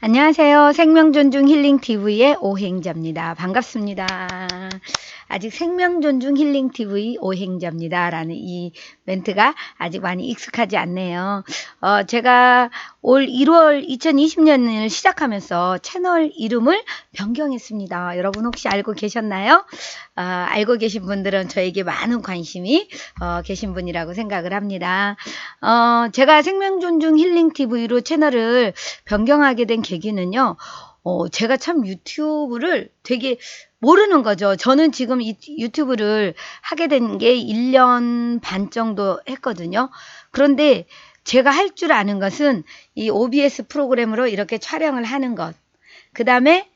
안녕하세요. 생명존중 힐링TV의 오행자입니다. 반갑습니다. 아직 생명존중 힐링TV 오행자입니다. 라는 이 멘트가 아직 많이 익숙하지 않네요. 제가 올 1월 2020년을 시작하면서 채널 이름을 변경했습니다. 여러분 혹시 알고 계셨나요? 알고 계신 분들은 저에게 많은 관심이 계신 분이라고 생각을 합니다. 제가 생명존중 힐링TV로 채널을 변경하게 된 계기는요. 제가 참 유튜브를 되게 모르는 거죠. 저는 지금 유튜브를 하게 된 게 1년 반 정도 했거든요. 그런데 제가 할 줄 아는 것은 이 OBS 프로그램으로 이렇게 촬영을 하는 것, 그 다음에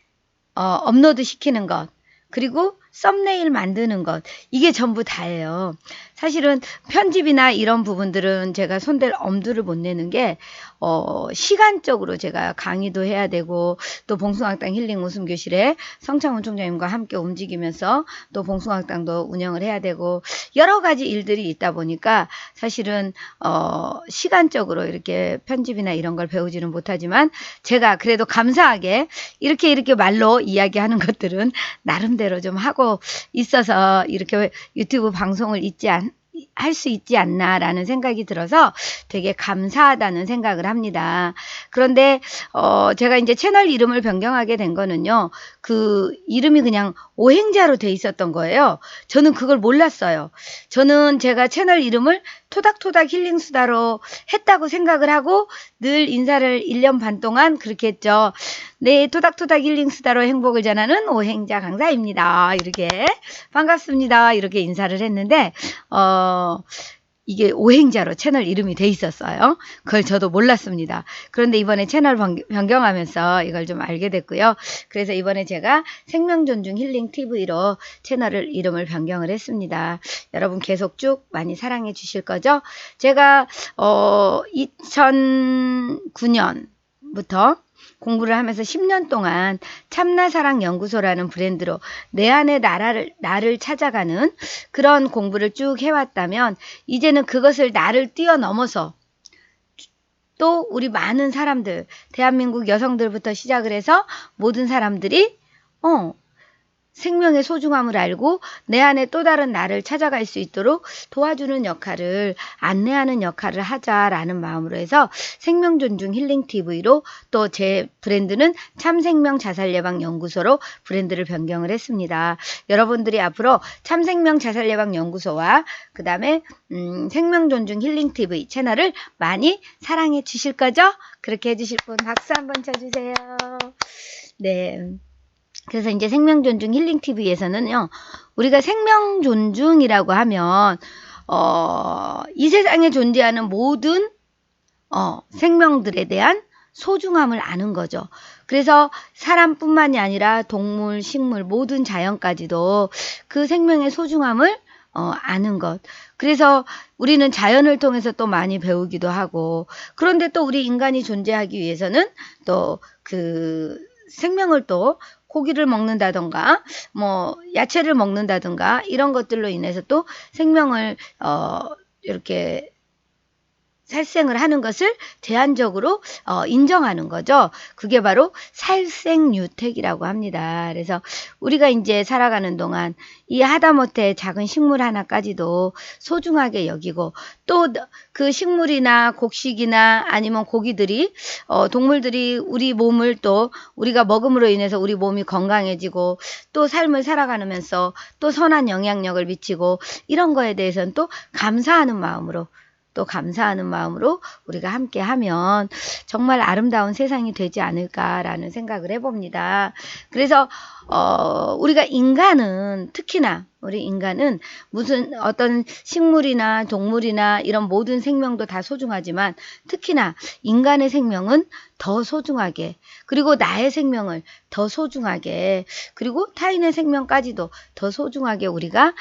업로드 시키는 것, 그리고 썸네일 만드는 것, 이게 전부 다예요. 사실은 편집이나 이런 부분들은 제가 손댈 엄두를 못 내는 게 시간적으로 제가 강의도 해야 되고, 또 봉숭아학당 힐링 웃음교실에 성창훈 총장님과 함께 움직이면서 또 봉숭아학당도 운영을 해야 되고, 여러 가지 일들이 있다 보니까 사실은 시간적으로 이렇게 편집이나 이런 걸 배우지는 못하지만, 제가 그래도 감사하게 이렇게 말로 이야기하는 것들은 나름대로 좀 하고 있어서 이렇게 유튜브 방송을 할 수 있지 않나라는 생각이 들어서 되게 감사하다는 생각을 합니다. 그런데 제가 이제 채널 이름을 변경하게 된 거는요. 그 이름이 그냥 오행자로 돼 있었던 거예요. 저는 그걸 몰랐어요. 저는 제가 채널 이름을 토닥토닥 힐링수다로 했다고 생각을 하고 늘 인사를 1년 반 동안 그렇게 했죠. 네, 토닥토닥 힐링수다로 행복을 전하는 오행자 강사입니다. 이렇게 반갑습니다. 이렇게 인사를 했는데 이게 오행자로 채널 이름이 돼 있었어요. 그걸 저도 몰랐습니다. 그런데 이번에 채널 변경하면서 이걸 좀 알게 됐고요. 그래서 이번에 제가 생명존중 힐링TV로 채널 이름을 변경을 했습니다. 여러분 계속 쭉 많이 사랑해 주실 거죠? 제가 2009년부터 공부를 하면서 10년 동안 참나사랑연구소라는 브랜드로 내 안의 나를 찾아가는 그런 공부를 쭉 해왔다면, 이제는 그것을 나를 뛰어넘어서 또 우리 많은 사람들, 대한민국 여성들부터 시작을 해서 모든 사람들이 생명의 소중함을 알고 내 안에 또 다른 나를 찾아갈 수 있도록 도와주는 역할을, 안내하는 역할을 하자라는 마음으로 해서 생명존중 힐링TV로, 또 제 브랜드는 참생명자살예방연구소로 브랜드를 변경을 했습니다. 여러분들이 앞으로 참생명자살예방연구소와 그 다음에 생명존중 힐링TV 채널을 많이 사랑해 주실 거죠? 그렇게 해주실 분 박수 한번 쳐주세요. 네. 그래서 이제 생명존중 힐링TV에서는요, 우리가 생명존중이라고 하면, 이 세상에 존재하는 모든, 생명들에 대한 소중함을 아는 거죠. 그래서 사람뿐만이 아니라 동물, 식물, 모든 자연까지도 그 생명의 소중함을 아는 것. 그래서 우리는 자연을 통해서 또 많이 배우기도 하고, 그런데 또 우리 인간이 존재하기 위해서는 또 그 생명을 또 고기를 먹는다던가 뭐 야채를 먹는다던가 이런 것들로 인해서 또 생명을 이렇게 살생을 하는 것을 제한적으로 인정하는 거죠. 그게 바로 살생유택이라고 합니다. 그래서 우리가 이제 살아가는 동안 이 하다못해 작은 식물 하나까지도 소중하게 여기고, 또 그 식물이나 곡식이나 아니면 고기들이 동물들이 우리 몸을, 또 우리가 먹음으로 인해서 우리 몸이 건강해지고 또 삶을 살아가면서 또 선한 영향력을 미치고, 이런 거에 대해서는 또 감사하는 마음으로 우리가 함께 하면 정말 아름다운 세상이 되지 않을까라는 생각을 해봅니다. 그래서 우리가 인간은, 특히나 우리 인간은 무슨 어떤 식물이나 동물이나 이런 모든 생명도 다 소중하지만, 특히나 인간의 생명은 더 소중하게, 그리고 나의 생명을 더 소중하게, 그리고 타인의 생명까지도 더 소중하게 우리가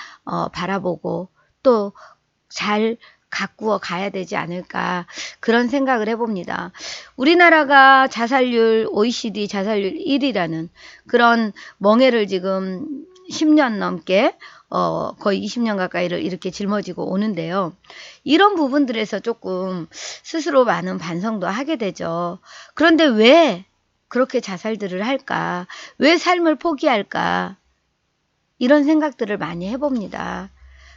바라보고 또 잘 가꾸어 가야 되지 않을까, 그런 생각을 해봅니다. 우리나라가 자살률, OECD 자살률 1위라는 그런 멍해를 지금 10년 넘게 거의 20년 가까이를 이렇게 짊어지고 오는데요. 이런 부분들에서 조금 스스로 많은 반성도 하게 되죠. 그런데 왜 그렇게 자살들을 할까? 왜 삶을 포기할까? 이런 생각들을 많이 해봅니다.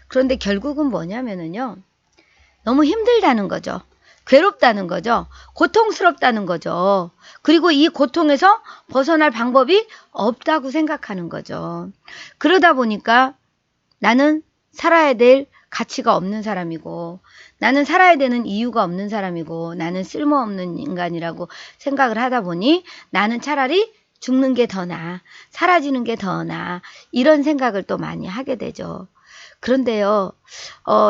그런데 결국은 뭐냐면은요. 너무 힘들다는 거죠. 괴롭다는 거죠. 고통스럽다는 거죠. 그리고 이 고통에서 벗어날 방법이 없다고 생각하는 거죠. 그러다 보니까 나는 살아야 될 가치가 없는 사람이고, 나는 살아야 되는 이유가 없는 사람이고, 나는 쓸모없는 인간이라고 생각을 하다 보니 나는 차라리 죽는 게 더 나아, 사라지는 게 더 나아, 이런 생각을 또 많이 하게 되죠. 그런데요,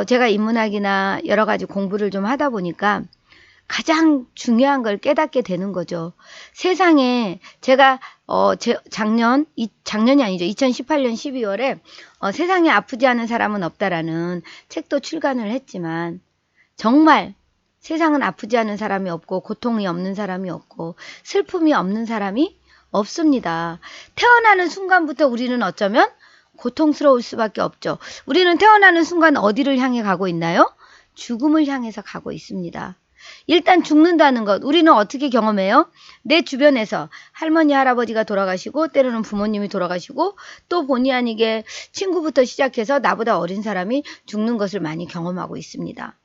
제가 인문학이나 여러 가지 공부를 좀 하다 보니까 가장 중요한 걸 깨닫게 되는 거죠. 세상에 제가 작년이 아니죠. 2018년 12월에 세상에 아프지 않은 사람은 없다라는 책도 출간을 했지만 정말 세상은 아프지 않은 사람이 없고 고통이 없는 사람이 없고 슬픔이 없는 사람이 없습니다. 태어나는 순간부터 우리는 어쩌면 고통스러울 수밖에 없죠. 우리는 태어나는 순간 어디를 향해 가고 있나요? 죽음을 향해서 가고 있습니다. 일단 죽는다는 것 우리는 어떻게 경험해요? 내 주변에서 할머니 할아버지가 돌아가시고 때로는 부모님이 돌아가시고 또 본의 아니게 친구부터 시작해서 나보다 어린 사람이 죽는 것을 많이 경험하고 있습니다.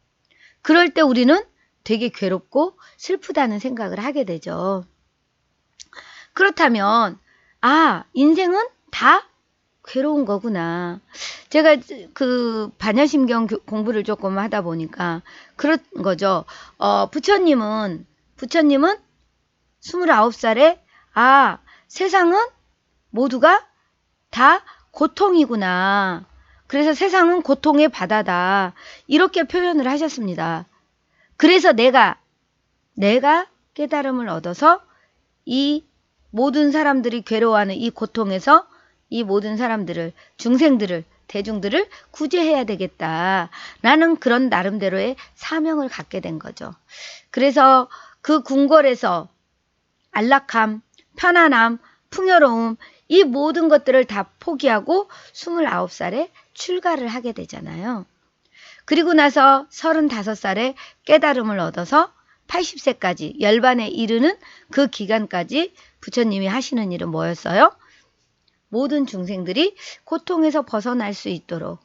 그럴 때 우리는 되게 괴롭고 슬프다는 생각을 하게 되죠. 그렇다면 인생은 다 괴로운 거구나. 제가 그 반야심경 공부를 조금 하다 보니까 그런 거죠. 부처님은 29살에 세상은 모두가 다 고통이구나. 그래서 세상은 고통의 바다다. 이렇게 표현을 하셨습니다. 그래서 내가 깨달음을 얻어서 이 모든 사람들이 괴로워하는 이 고통에서 이 모든 사람들을, 중생들을, 대중들을 구제해야 되겠다라는 그런 나름대로의 사명을 갖게 된 거죠. 그래서 그 궁궐에서 안락함, 편안함, 풍요로움 이 모든 것들을 다 포기하고 29살에 출가를 하게 되잖아요. 그리고 나서 35살에 깨달음을 얻어서 80세까지 열반에 이르는 그 기간까지 부처님이 하시는 일은 뭐였어요? 모든 중생들이 고통에서 벗어날 수 있도록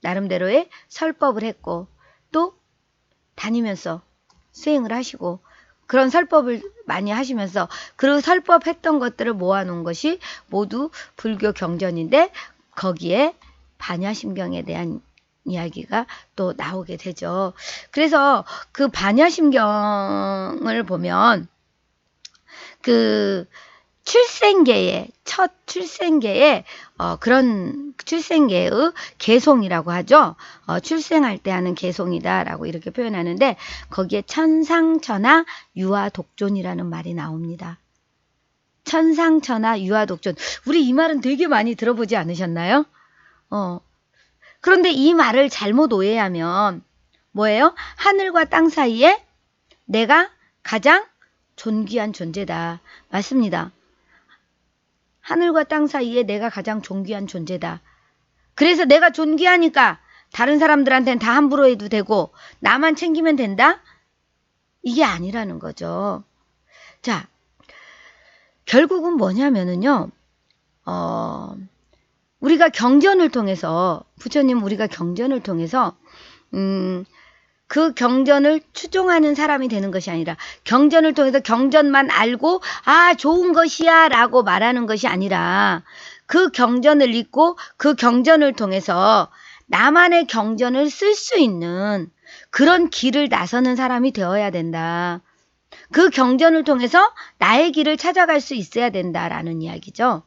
나름대로의 설법을 했고 또 다니면서 수행을 하시고 그런 설법을 많이 하시면서 그 설법했던 것들을 모아놓은 것이 모두 불교 경전인데 거기에 반야심경에 대한 이야기가 또 나오게 되죠. 그래서 그 반야심경을 보면 그 첫 출생계의 그런 출생계의 개송이라고 하죠. 출생할 때 하는 개송이다라고 이렇게 표현하는데 거기에 천상천하 유아독존이라는 말이 나옵니다. 천상천하 유아독존. 우리 이 말은 되게 많이 들어보지 않으셨나요? 그런데 이 말을 잘못 오해하면 뭐예요? 하늘과 땅 사이에 내가 가장 존귀한 존재다. 맞습니다. 하늘과 땅 사이에 내가 가장 존귀한 존재다. 그래서 내가 존귀하니까 다른 사람들한테는 다 함부로 해도 되고 나만 챙기면 된다? 이게 아니라는 거죠. 자, 결국은 뭐냐면은요. 우리가 경전을 통해서 부처님 우리가 경전을 통해서 그 경전을 추종하는 사람이 되는 것이 아니라 경전을 통해서 경전만 알고 좋은 것이야 라고 말하는 것이 아니라 그 경전을 읽고 그 경전을 통해서 나만의 경전을 쓸 수 있는 그런 길을 나서는 사람이 되어야 된다. 그 경전을 통해서 나의 길을 찾아갈 수 있어야 된다라는 이야기죠.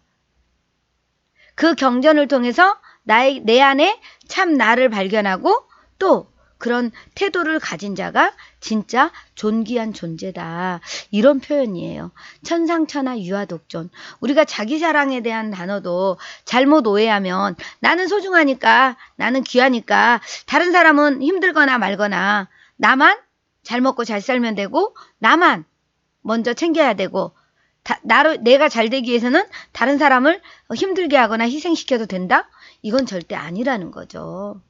그 경전을 통해서 내 안에 참 나를 발견하고 또 그런 태도를 가진 자가 진짜 존귀한 존재다. 이런 표현이에요. 천상천하 유아독존. 우리가 자기사랑에 대한 단어도 잘못 오해하면 나는 소중하니까 나는 귀하니까 다른 사람은 힘들거나 말거나 나만 잘 먹고 잘 살면 되고 나만 먼저 챙겨야 되고 내가 잘 되기 위해서는 다른 사람을 힘들게 하거나 희생시켜도 된다? 이건 절대 아니라는 거죠.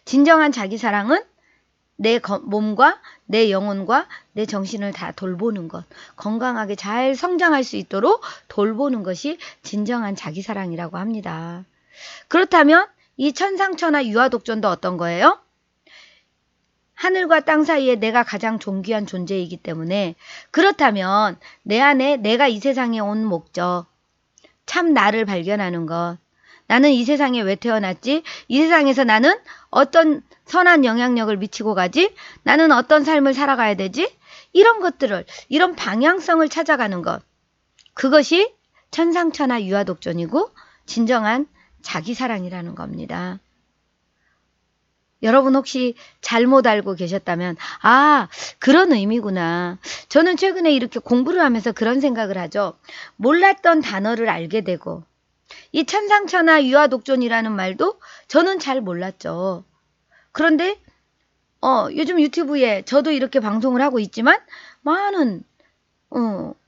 진정한 자기사랑은 내 몸과 내 영혼과 내 정신을 다 돌보는 것, 건강하게 잘 성장할 수 있도록 돌보는 것이 진정한 자기사랑이라고 합니다. 그렇다면 이 천상천하 유아독존도 어떤 거예요? 하늘과 땅 사이에 내가 가장 존귀한 존재이기 때문에, 그렇다면 내 안에 내가 이 세상에 온 목적, 참 나를 발견하는 것, 나는 이 세상에 왜 태어났지? 이 세상에서 나는 어떤 선한 영향력을 미치고 가지? 나는 어떤 삶을 살아가야 되지? 이런 것들을, 이런 방향성을 찾아가는 것, 그것이 천상천하 유아독존이고 진정한 자기사랑이라는 겁니다. 여러분 혹시 잘못 알고 계셨다면 아, 그런 의미구나. 저는 최근에 이렇게 공부를 하면서 그런 생각을 하죠. 몰랐던 단어를 알게 되고, 이 천상천하 유아독존이라는 말도 저는 잘 몰랐죠. 그런데 요즘 유튜브에 저도 이렇게 방송을 하고 있지만 많은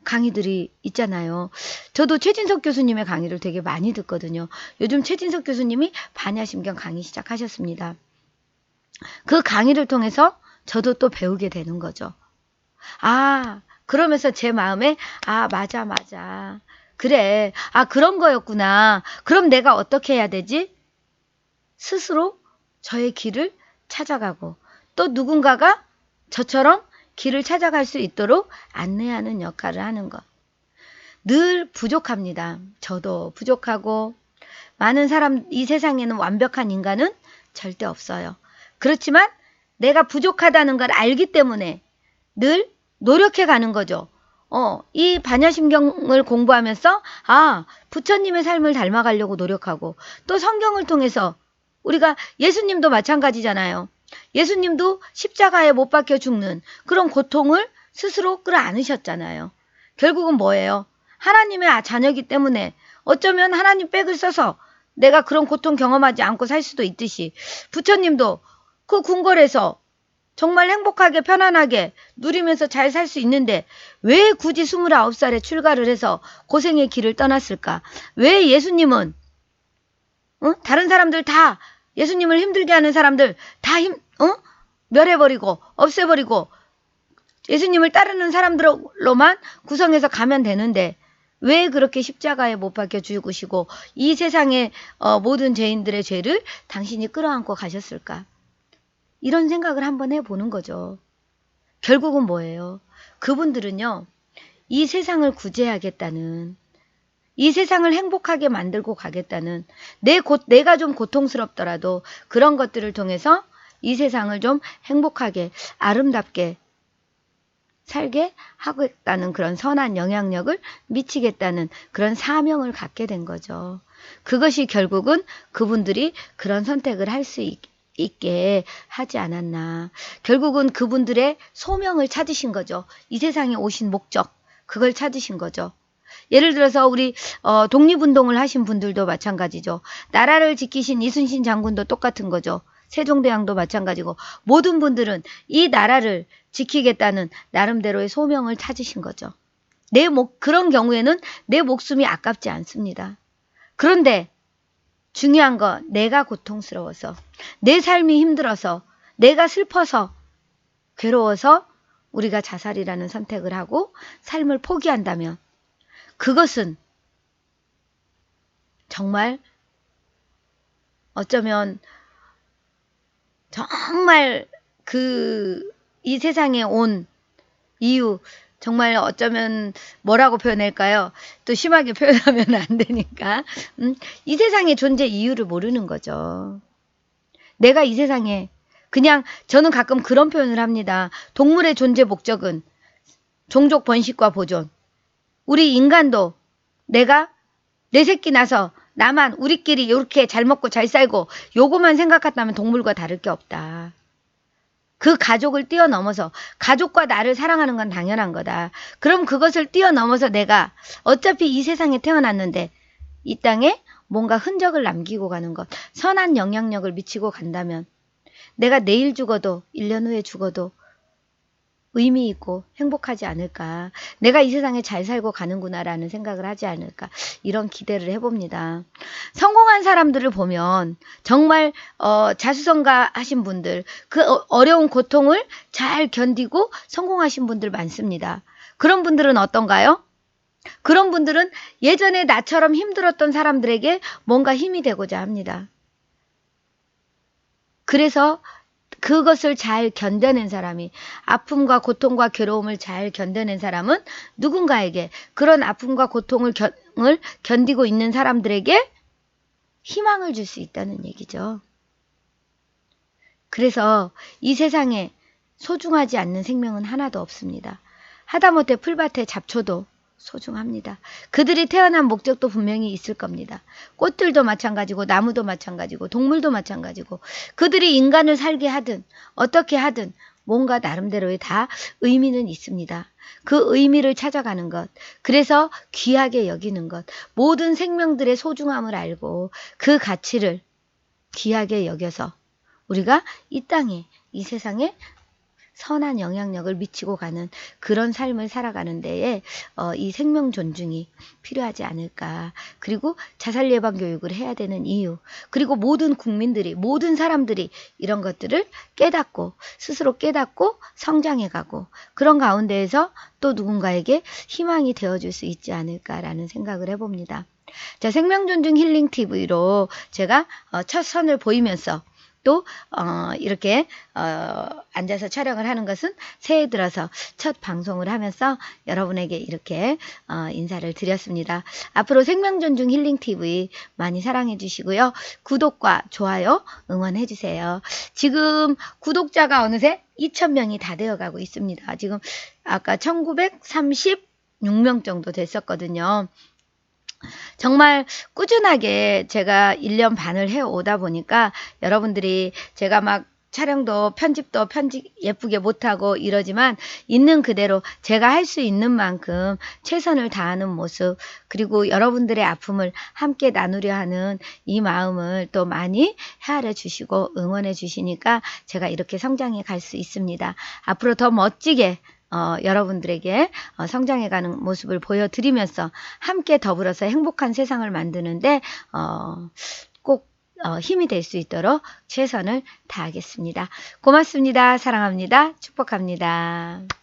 강의들이 있잖아요. 저도 최진석 교수님의 강의를 되게 많이 듣거든요. 요즘 최진석 교수님이 반야심경 강의 시작하셨습니다. 그 강의를 통해서 저도 또 배우게 되는 거죠. 아, 그러면서 제 마음에 맞아. 그래. 그런 거였구나. 그럼 내가 어떻게 해야 되지? 스스로 저의 길을 찾아가고 또 누군가가 저처럼 길을 찾아갈 수 있도록 안내하는 역할을 하는 것. 늘 부족합니다. 저도 부족하고 많은 사람, 이 세상에는 완벽한 인간은 절대 없어요. 그렇지만 내가 부족하다는 걸 알기 때문에 늘 노력해 가는 거죠. 이 반야심경을 공부하면서 부처님의 삶을 닮아가려고 노력하고, 또 성경을 통해서 우리가 예수님도 마찬가지잖아요. 예수님도 십자가에 못 박혀 죽는 그런 고통을 스스로 끌어안으셨잖아요. 결국은 뭐예요? 하나님의 자녀이기 때문에 어쩌면 하나님 백을 써서 내가 그런 고통 경험하지 않고 살 수도 있듯이, 부처님도 그 궁궐에서 정말 행복하게 편안하게 누리면서 잘 살 수 있는데 왜 굳이 29살에 출가를 해서 고생의 길을 떠났을까? 왜 예수님은 다른 사람들 다, 예수님을 힘들게 하는 사람들 다 멸해버리고 없애버리고 예수님을 따르는 사람들로만 구성해서 가면 되는데 왜 그렇게 십자가에 못 박혀 죽으시고 이 세상의 모든 죄인들의 죄를 당신이 끌어안고 가셨을까? 이런 생각을 한번 해보는 거죠. 결국은 뭐예요? 그분들은요, 이 세상을 구제하겠다는, 이 세상을 행복하게 만들고 가겠다는, 내가 좀 고통스럽더라도 그런 것들을 통해서 이 세상을 좀 행복하게 아름답게 살게 하겠다는 그런 선한 영향력을 미치겠다는 그런 사명을 갖게 된 거죠. 그것이 결국은 그분들이 그런 선택을 할 수 있게 하지 않았나. 결국은 그분들의 소명을 찾으신 거죠. 이 세상에 오신 목적, 그걸 찾으신 거죠. 예를 들어서 우리 독립운동을 하신 분들도 마찬가지죠. 나라를 지키신 이순신 장군도 똑같은 거죠. 세종대왕도 마찬가지고, 모든 분들은 이 나라를 지키겠다는 나름대로의 소명을 찾으신 거죠. 그런 경우에는 내 목숨이 아깝지 않습니다. 그런데 중요한 건 내가 고통스러워서, 내 삶이 힘들어서, 내가 슬퍼서, 괴로워서 우리가 자살이라는 선택을 하고 삶을 포기한다면 그것은 정말 어쩌면 정말 이 세상에 온 이유, 정말 어쩌면 뭐라고 표현할까요? 또 심하게 표현하면 안 되니까. 이 세상의 존재 이유를 모르는 거죠. 내가 이 세상에, 그냥 저는 가끔 그런 표현을 합니다. 동물의 존재 목적은 종족 번식과 보존. 우리 인간도 내가 내 새끼 나서 나만 우리끼리 이렇게 잘 먹고 잘 살고 요거만 생각한다면 동물과 다를 게 없다. 그 가족을 뛰어넘어서, 가족과 나를 사랑하는 건 당연한 거다. 그럼 그것을 뛰어넘어서 내가 어차피 이 세상에 태어났는데 이 땅에 뭔가 흔적을 남기고 가는 것, 선한 영향력을 미치고 간다면 내가 내일 죽어도 1년 후에 죽어도 의미 있고 행복하지 않을까. 내가 이 세상에 잘 살고 가는구나라는 생각을 하지 않을까. 이런 기대를 해봅니다. 성공한 사람들을 보면 정말 자수성가하신 분들, 그 어려운 고통을 잘 견디고 성공하신 분들 많습니다. 그런 분들은 어떤가요? 그런 분들은 예전에 나처럼 힘들었던 사람들에게 뭔가 힘이 되고자 합니다. 그래서 그것을 잘 견뎌낸 사람이, 아픔과 고통과 괴로움을 잘 견뎌낸 사람은 누군가에게, 그런 아픔과 고통을 견디고 있는 사람들에게 희망을 줄 수 있다는 얘기죠. 그래서 이 세상에 소중하지 않는 생명은 하나도 없습니다. 하다못해 풀밭의 잡초도 소중합니다. 그들이 태어난 목적도 분명히 있을 겁니다. 꽃들도 마찬가지고 나무도 마찬가지고 동물도 마찬가지고, 그들이 인간을 살게 하든 어떻게 하든 뭔가 나름대로의 다 의미는 있습니다. 그 의미를 찾아가는 것, 그래서 귀하게 여기는 것, 모든 생명들의 소중함을 알고 그 가치를 귀하게 여겨서 우리가 이 땅에, 이 세상에 선한 영향력을 미치고 가는 그런 삶을 살아가는 데에 이 생명 존중이 필요하지 않을까. 그리고 자살 예방 교육을 해야 되는 이유, 그리고 모든 국민들이, 모든 사람들이 이런 것들을 깨닫고 스스로 깨닫고 성장해가고, 그런 가운데에서 또 누군가에게 희망이 되어줄 수 있지 않을까라는 생각을 해봅니다. 자, 생명존중 힐링 TV로 제가 첫 선을 보이면서 또 이렇게 앉아서 촬영을 하는 것은 새해 들어서 첫 방송을 하면서 여러분에게 이렇게 인사를 드렸습니다. 앞으로 생명존중 힐링TV 많이 사랑해 주시고요. 구독과 좋아요 응원해 주세요. 지금 구독자가 어느새 2,000명이 다 되어가고 있습니다. 지금 아까 1936명 정도 됐었거든요. 정말 꾸준하게 제가 1년 반을 해오다 보니까 여러분들이, 제가 막 촬영도 편집도 예쁘게 못하고 이러지만 있는 그대로 제가 할 수 있는 만큼 최선을 다하는 모습, 그리고 여러분들의 아픔을 함께 나누려 하는 이 마음을 또 많이 헤아려 주시고 응원해 주시니까 제가 이렇게 성장해 갈 수 있습니다. 앞으로 더 멋지게 여러분들에게 성장해가는 모습을 보여드리면서 함께 더불어서 행복한 세상을 만드는데 꼭 힘이 될 수 있도록 최선을 다하겠습니다. 고맙습니다. 사랑합니다. 축복합니다.